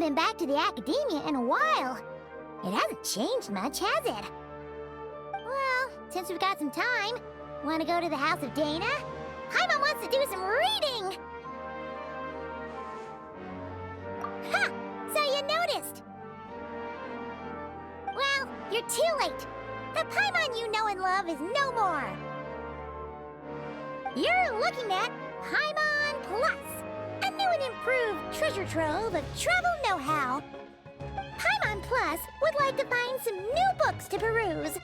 been back to the academia in a while. It hasn't changed much, has it? Well, since we've got some time, want to go to the house of Dana? Paimon wants to do some reading! Ha! So you noticed! Well, you're too late. The Paimon you know and love is no more. You're looking at Paimon Plus, a new and improved treasure trove of travel know-how. Paimon Plus would like to find some new books to peruse.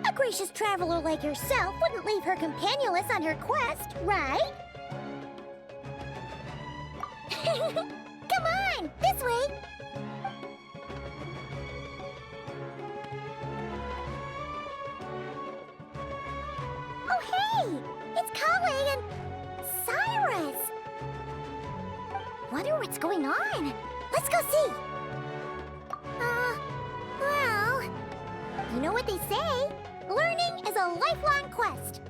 A gracious traveler like yourself wouldn't leave her companionless on her quest, right? Come on, this way! Oh hey! It's Collei and Cyrus! Wonder what's going on. Let's go see! Well... You know what they say? Learning is a lifelong quest.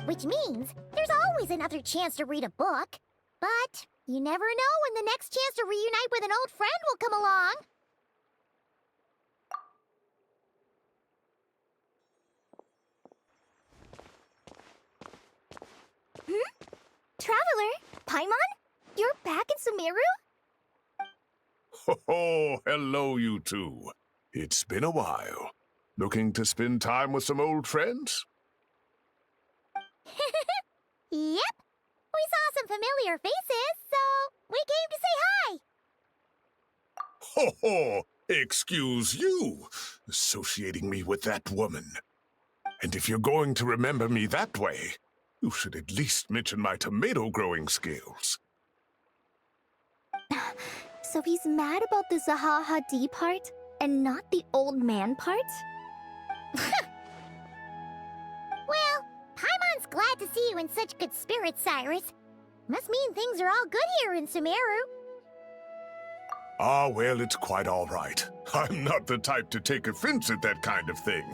Which means there's always another chance to read a book. But you never know when the next chance to reunite with an old friend will come along. Traveler, Paimon? You're back in Sumeru? Ho, hello, you two. It's been a while. Looking to spend time with some old friends? Yep. We saw some familiar faces, so we came to say hi. Ho, excuse you, associating me with that woman. And if you're going to remember me that way, you should at least mention my tomato-growing skills. So he's mad about the Zaha D part, and not the old man part? Well, Paimon's glad to see you in such good spirits, Cyrus. Must mean things are all good here in Sumeru. Ah, well, it's quite all right. I'm not the type to take offense at that kind of thing.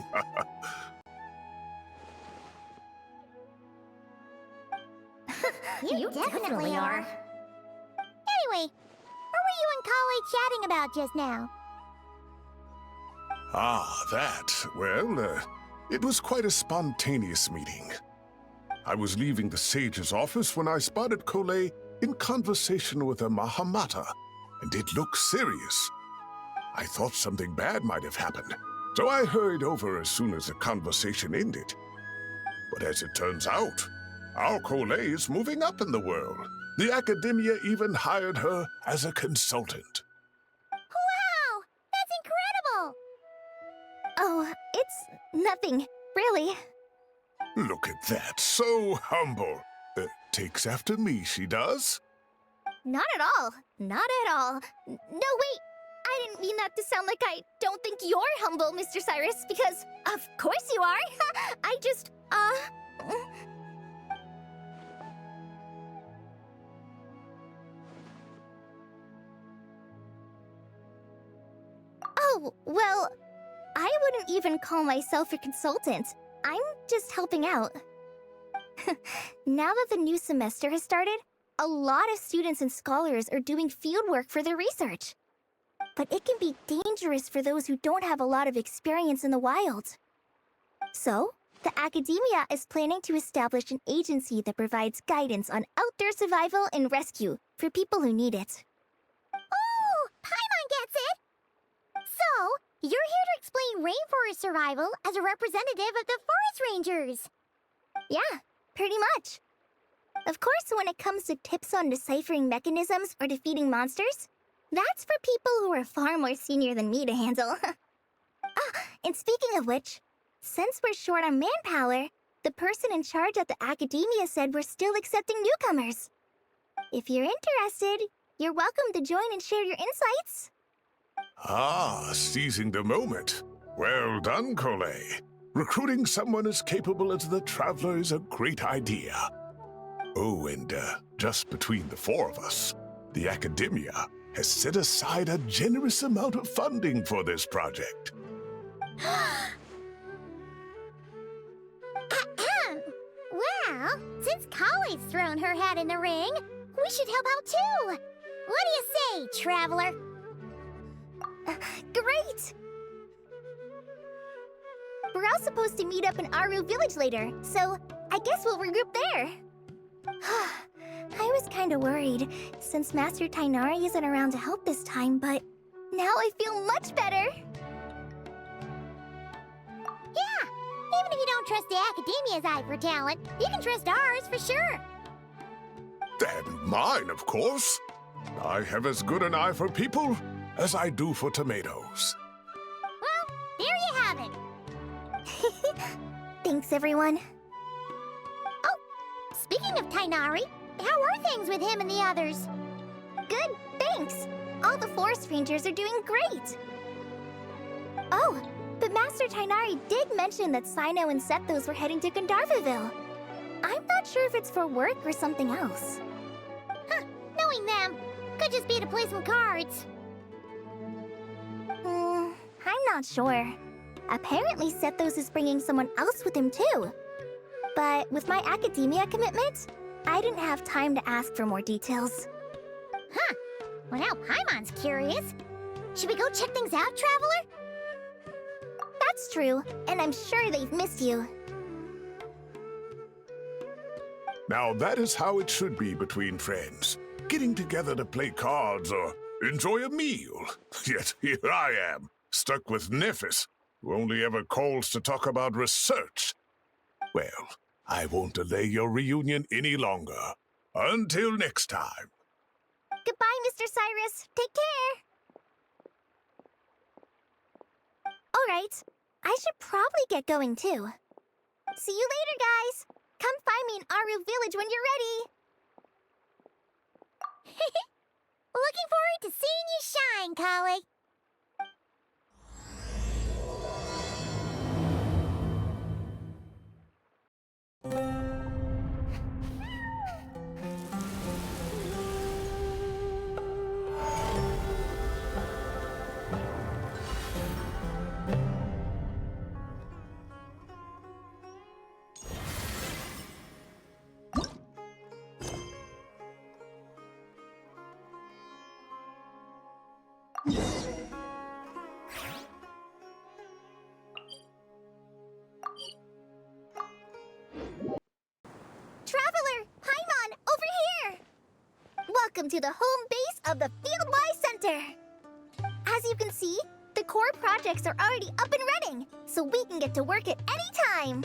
You definitely are. Anyway, what were you and Collei chatting about just now? Ah, that. Well, it was quite a spontaneous meeting. I was leaving the sage's office when I spotted Collei in conversation with a Mahamata, and it looked serious. I thought something bad might have happened, so I hurried over as soon as the conversation ended. But as it turns out, our Collei is moving up in the world. The academia even hired her as a consultant. Wow! That's incredible! Oh, it's nothing, really. Look at that, so humble. Takes after me, she does. Not at all. Not at all. No, wait. I didn't mean that to sound like I don't think you're humble, Mr. Cyrus, because of course you are. I just, Oh, well, I wouldn't even call myself a consultant. I'm just helping out. Now that the new semester has started, a lot of students and scholars are doing fieldwork for their research. But it can be dangerous for those who don't have a lot of experience in the wild. So, the academia is planning to establish an agency that provides guidance on outdoor survival and rescue for people who need it. Oh, Paimon gets it! So, you're here to explain rainforest survival as a representative of the forest rangers. Yeah, pretty much. Of course, when it comes to tips on deciphering mechanisms or defeating monsters, that's for people who are far more senior than me to handle. And speaking of which, since we're short on manpower, the person in charge at the academia said we're still accepting newcomers. If you're interested, you're welcome to join and share your insights. Ah, seizing the moment. Well done, Collei. Recruiting someone as capable as the Traveler is a great idea. Oh, and just between the four of us, the academia has set aside a generous amount of funding for this project. Well, since Collei's thrown her hat in the ring, we should help out too. What do you say, Traveler? great! We're all supposed to meet up in Aru Village later, so I guess we'll regroup there. I was kinda worried, since Master Tainari isn't around to help this time, but now I feel much better! Yeah, even if you don't trust the Academia's eye for talent, you can trust ours for sure. And mine, of course. I have as good an eye for people as I do for tomatoes. Well, there you have it. Thanks, everyone. Oh, speaking of Tainari, how are things with him and the others? Good, thanks. All the forest rangers are doing great. Oh, but Master Tainari did mention that Sino and Sethos were heading to Gandharvaville. I'm not sure if it's for work or something else. Huh, knowing them, could just be to play some cards. I'm not sure. Apparently Sethos is bringing someone else with him too. But with my academia commitment, I didn't have time to ask for more details. Huh, well now Paimon's curious. Should we go check things out, Traveler? That's true, and I'm sure they've missed you. Now that is how it should be between friends. Getting together to play cards or enjoy a meal. Yet here I am, stuck with Nephis, who only ever calls to talk about research. Well, I won't delay your reunion any longer. Until next time. Goodbye, Mr. Cyrus. Take care. All right, I should probably get going too. See you later, guys. Come find me in Aru Village when you're ready. Looking forward to seeing you shine, Collei. Traveler, Paimon, over here! Welcome to the home base of the Field-wise Center. As you can see, the core projects are already up and running, so we can get to work at any time.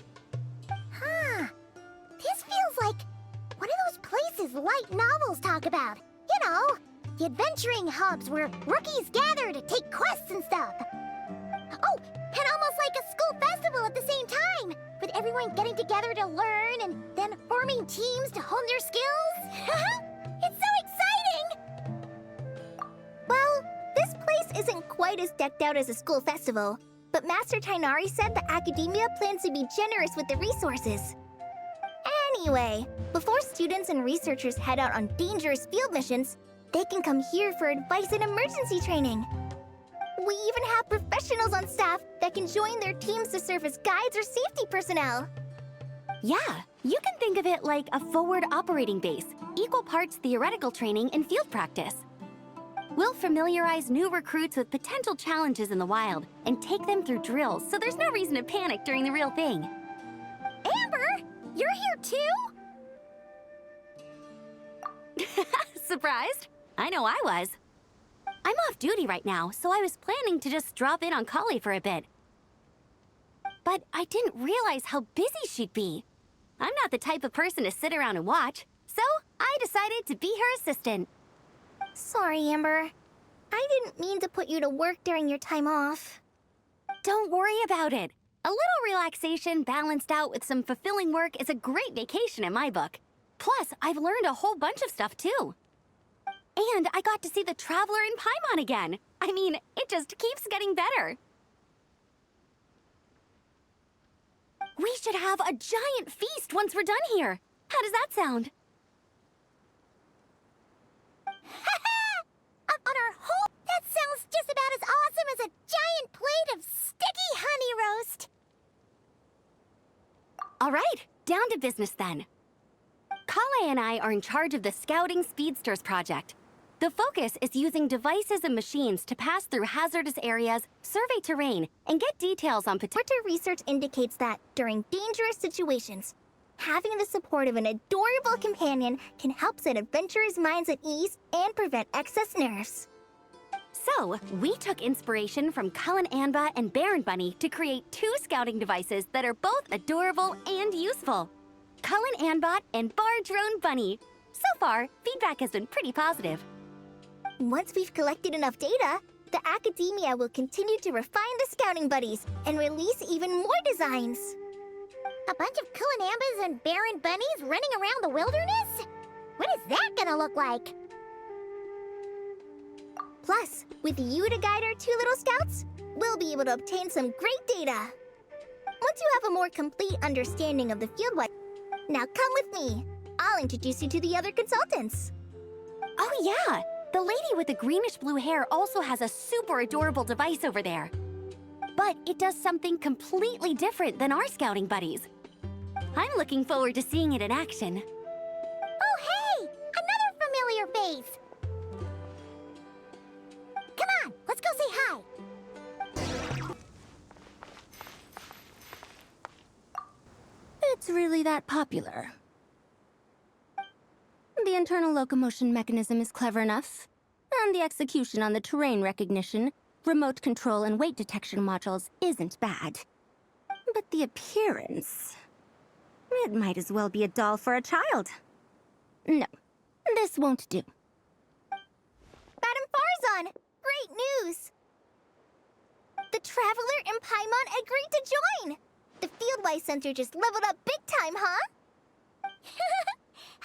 Huh. This feels like one of those places light novels talk about. You know, the adventuring hubs where rookies gather to take quests and stuff. Oh, and almost like a school festival at the same time, with everyone getting together to learn and then forming teams to hone their skills. It's so exciting! Well, this place isn't quite as decked out as a school festival, but Master Tainari said the Academia plans to be generous with the resources. Anyway, before students and researchers head out on dangerous field missions, they can come here for advice and emergency training. We even have professionals on staff that can join their teams to serve as guides or safety personnel. Yeah, you can think of it like a forward operating base, equal parts theoretical training and field practice. We'll familiarize new recruits with potential challenges in the wild and take them through drills so there's no reason to panic during the real thing. Amber, you're here too? Surprised? I know I was. I'm off duty right now, so I was planning to just drop in on Collei for a bit. But I didn't realize how busy she'd be. I'm not the type of person to sit around and watch, so I decided to be her assistant. Sorry, Amber. I didn't mean to put you to work during your time off. Don't worry about it. A little relaxation balanced out with some fulfilling work is a great vacation in my book. Plus, I've learned a whole bunch of stuff too. And I got to see the Traveler in Paimon again. I mean, it just keeps getting better. We should have a giant feast once we're done here. How does that sound? Up on our whole... That sounds just about as awesome as a giant plate of sticky honey roast. All right, down to business then. Collei and I are in charge of the Scouting Speedsters project. The focus is using devices and machines to pass through hazardous areas, survey terrain, and get details on potential... Porter research indicates that, during dangerous situations, having the support of an adorable companion can help set adventurers' minds at ease and prevent excess nerves. So, we took inspiration from Cullen Anba and Baron Bunny to create 2 scouting devices that are both adorable and useful. Cullen Anbot and Bar Drone Bunny. So far, feedback has been pretty positive. Once we've collected enough data, the academia will continue to refine the scouting buddies and release even more designs. A bunch of Cullen Ambas and Baron Bunnies running around the wilderness? What is that gonna look like? Plus, with you to guide our 2 little scouts, we'll be able to obtain some great data. Once you have a more complete understanding of the field wide, now come with me. I'll introduce you to the other consultants. Oh yeah! The lady with the greenish-blue hair also has a super adorable device over there. But it does something completely different than our scouting buddies. I'm looking forward to seeing it in action. Oh, hey! Another familiar face! Come on, let's go say hi! It's really that popular. The internal locomotion mechanism is clever enough, and the execution on the terrain recognition, remote control, and weight detection modules isn't bad. But the appearance... it might as well be a doll for a child. No, this won't do. Madam Faruzan, great news! The Traveler and Paimon agreed to join! The Fieldwise Center just leveled up big time, huh?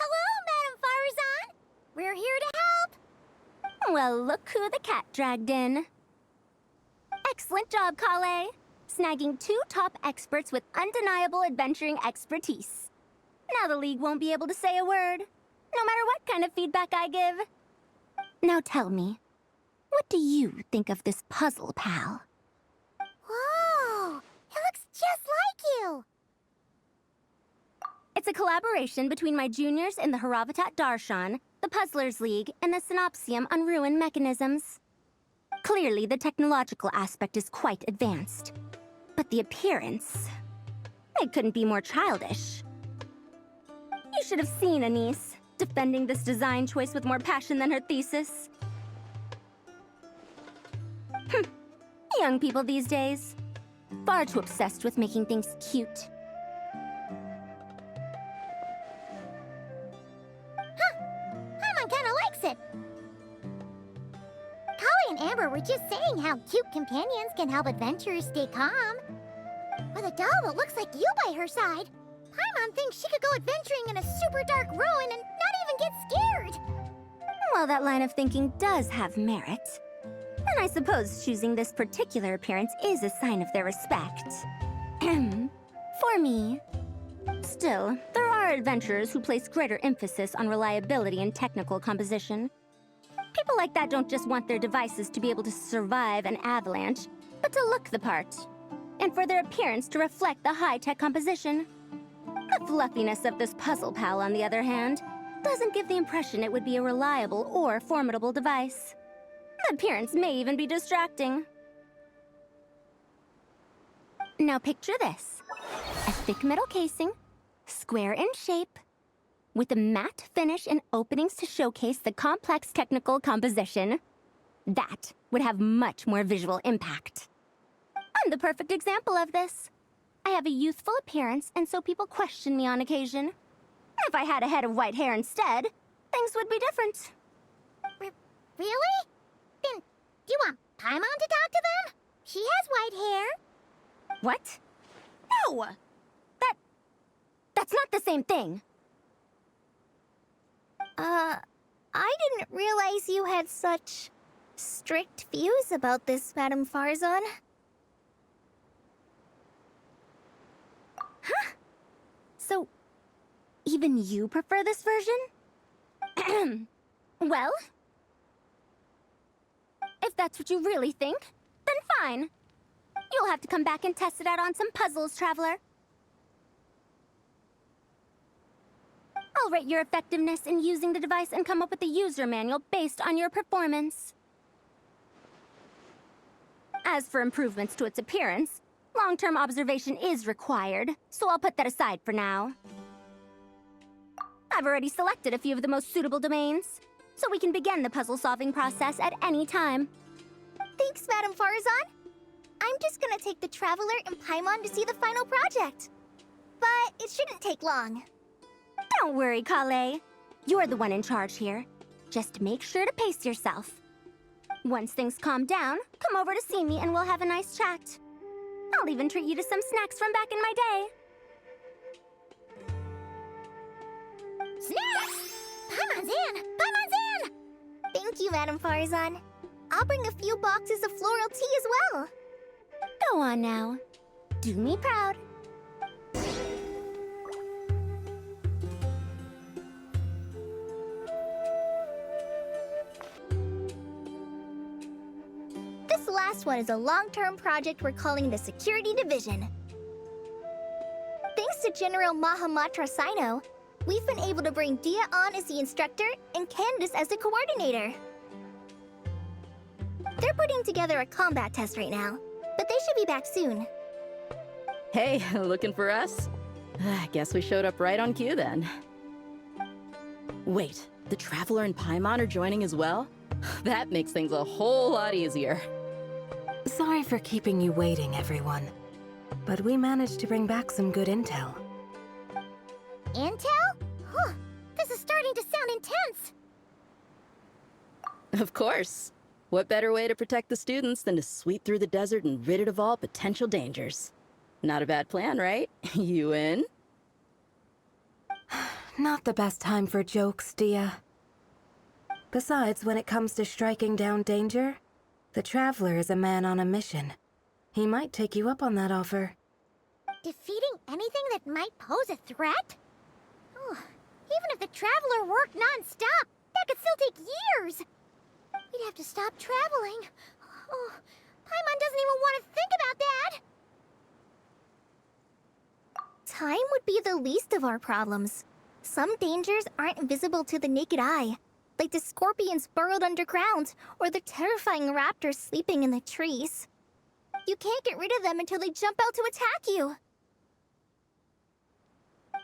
Hello, Madam Faruzan! We're here to help! Well, look who the cat dragged in. Excellent job, Collei. Snagging 2 top experts with undeniable adventuring expertise. Now the League won't be able to say a word, no matter what kind of feedback I give. Now tell me, what do you think of this puzzle, pal? Whoa! It looks just like you! It's a collaboration between my juniors in the Haravatat Darshan, the Puzzlers League, and the Synopsium on Ruin Mechanisms. Clearly, the technological aspect is quite advanced. But the appearance... it couldn't be more childish. You should have seen Anise, defending this design choice with more passion than her thesis. Young people these days. Far too obsessed with making things cute. Paimon kinda likes it! Collei and Amber were just saying how cute companions can help adventurers stay calm. With a doll that looks like you by her side, Paimon thinks she could go adventuring in a super dark ruin and not even get scared! Well, that line of thinking does have merit. And I suppose choosing this particular appearance is a sign of their respect. For me. Still, there are adventurers who place greater emphasis on reliability and technical composition. People like that don't just want their devices to be able to survive an avalanche, but to look the part. And for their appearance to reflect the high-tech composition. The fluffiness of this puzzle pal, on the other hand, doesn't give the impression it would be a reliable or formidable device. The appearance may even be distracting. Now picture this. A thick metal casing, square in shape, with a matte finish and openings to showcase the complex technical composition. That would have much more visual impact. I'm the perfect example of this. I have a youthful appearance, and so people question me on occasion. If I had a head of white hair instead, things would be different. Really? Then, do you want Paimon to talk to them? She has white hair. What? No! That's not the same thing. I didn't realize you had such strict views about this, Madam Faruzan. Huh? So, even you prefer this version? Well, if that's what you really think, then fine. You'll have to come back and test it out on some puzzles, Traveler. I'll rate your effectiveness in using the device and come up with a user manual based on your performance. As for improvements to its appearance, long-term observation is required, so I'll put that aside for now. I've already selected a few of the most suitable domains, so we can begin the puzzle-solving process at any time. Thanks, Madam Faruzan. I'm just gonna take the Traveler and Paimon to see the final project. But it shouldn't take long. Don't worry, Collei. You're the one in charge here. Just make sure to pace yourself. Once things calm down, come over to see me and we'll have a nice chat. I'll even treat you to some snacks from back in my day. Snacks! Paimon's in! Paimon's in! Thank you, Madam Faruzan. I'll bring a few boxes of floral tea as well. Go on now. Do me proud. This last one is a long-term project we're calling the Security Division. Thanks to General Mahamatra Sino, we've been able to bring Dehya on as the instructor and Candace as the coordinator. They're putting together a combat test right now, but they should be back soon. Hey, looking for us? I guess we showed up right on cue then. Wait, the Traveler and Paimon are joining as well? That makes things a whole lot easier. Sorry for keeping you waiting, everyone. But we managed to bring back some good intel. Intel? Huh, this is starting to sound intense. Of course. What better way to protect the students than to sweep through the desert and rid it of all potential dangers? Not a bad plan, right? You in? Not the best time for jokes, Dehya. Besides, when it comes to striking down danger, the Traveler is a man on a mission. He might take you up on that offer. Defeating anything that might pose a threat? Oh, even if the Traveler worked non-stop, that could still take years. We'd have to stop traveling. Oh, Paimon doesn't even want to think about that. Time would be the least of our problems. Some dangers aren't visible to the naked eye, like the scorpions burrowed underground or the terrifying raptors sleeping in the trees. You can't get rid of them until they jump out to attack you.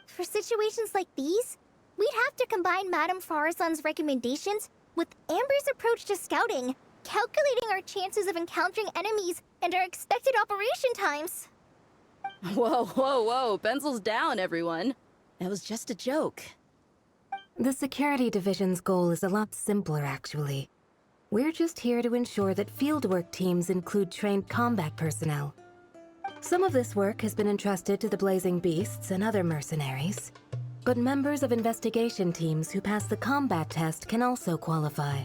For situations like these, we'd have to combine Madame Faruzan's recommendations with Amber's approach to scouting, calculating our chances of encountering enemies and our expected operation times. Whoa, whoa, whoa, pencils down, everyone. That was just a joke. The Security Division's goal is a lot simpler, actually. We're just here to ensure that fieldwork teams include trained combat personnel. Some of this work has been entrusted to the Blazing Beasts and other mercenaries, but members of investigation teams who pass the combat test can also qualify.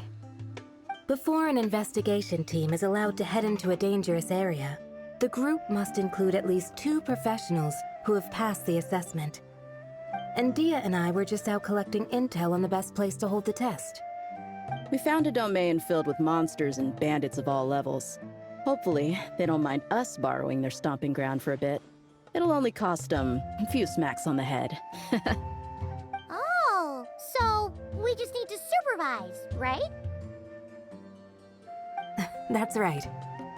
Before an investigation team is allowed to head into a dangerous area, the group must include at least 2 professionals who have passed the assessment. And Dehya and I were just out collecting intel on the best place to hold the test. We found a domain filled with monsters and bandits of all levels. Hopefully, they don't mind us borrowing their stomping ground for a bit. It'll only cost them a few smacks on the head. Oh, so we just need to supervise, right? That's right.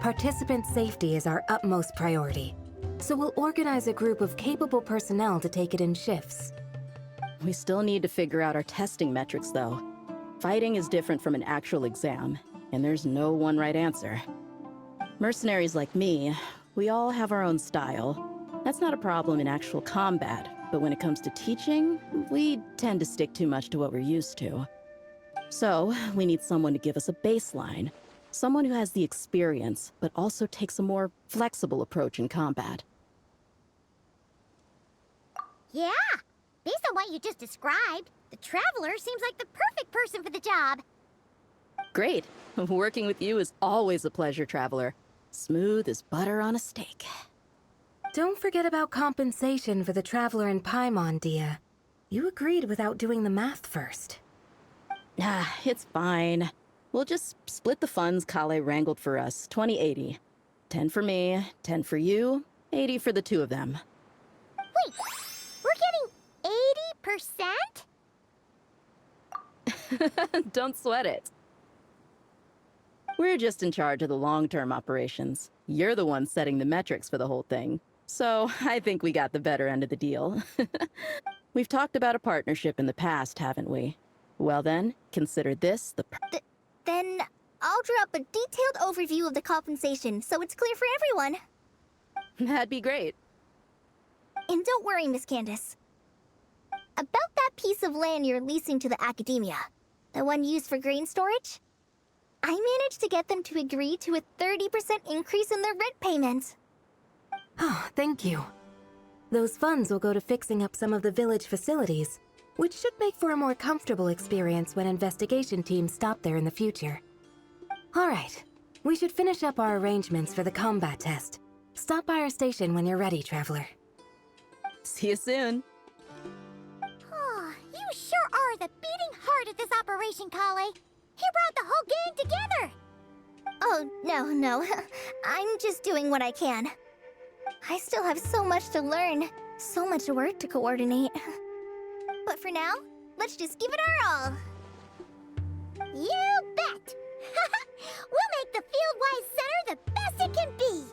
Participant safety is our utmost priority. So we'll organize a group of capable personnel to take it in shifts. We still need to figure out our testing metrics, though. Fighting is different from an actual exam, and there's no one right answer. Mercenaries like me, we all have our own style. That's not a problem in actual combat, but when it comes to teaching, we tend to stick too much to what we're used to. So, we need someone to give us a baseline. Someone who has the experience, but also takes a more flexible approach in combat. Yeah, based on what you just described, the Traveler seems like the perfect person for the job. Great. Working with you is always a pleasure, Traveler. Smooth as butter on a steak. Don't forget about compensation for the Traveler and Paimon, Dehya. You agreed without doing the math first. Ah, it's fine. We'll just split the funds Collei wrangled for us, 20-80. 10 for me, 10 for you, 80 for the 2 of them. Wait, we're getting 80%? Don't sweat it. We're just in charge of the long-term operations. You're the one setting the metrics for the whole thing. So I think we got the better end of the deal. We've talked about a partnership in the past, haven't we? Well then, consider this the Then I'll draw up a detailed overview of the compensation so it's clear for everyone. That'd be great. And don't worry, Miss Candace. About that piece of land you're leasing to the academia, the one used for grain storage, I managed to get them to agree to a 30% increase in their rent payment. Oh, thank you. Those funds will go to fixing up some of the village facilities, which should make for a more comfortable experience when investigation teams stop there in the future. All right, we should finish up our arrangements for the combat test. Stop by our station when you're ready, Traveler. See you soon. Oh, you sure are the beating heart of this operation, Collei. You brought the whole gang together. Oh, no. I'm just doing what I can. I still have so much to learn, so much work to coordinate. But for now, let's just give it our all. You bet. We'll make the Fieldwise Center the best it can be.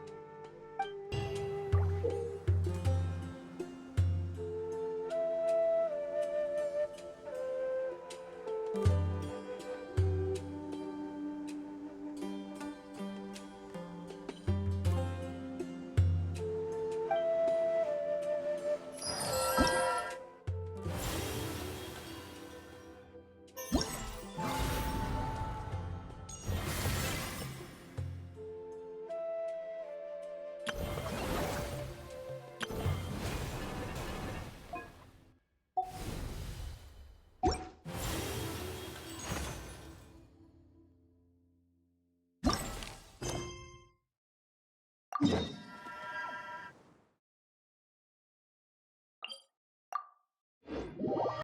Yeah.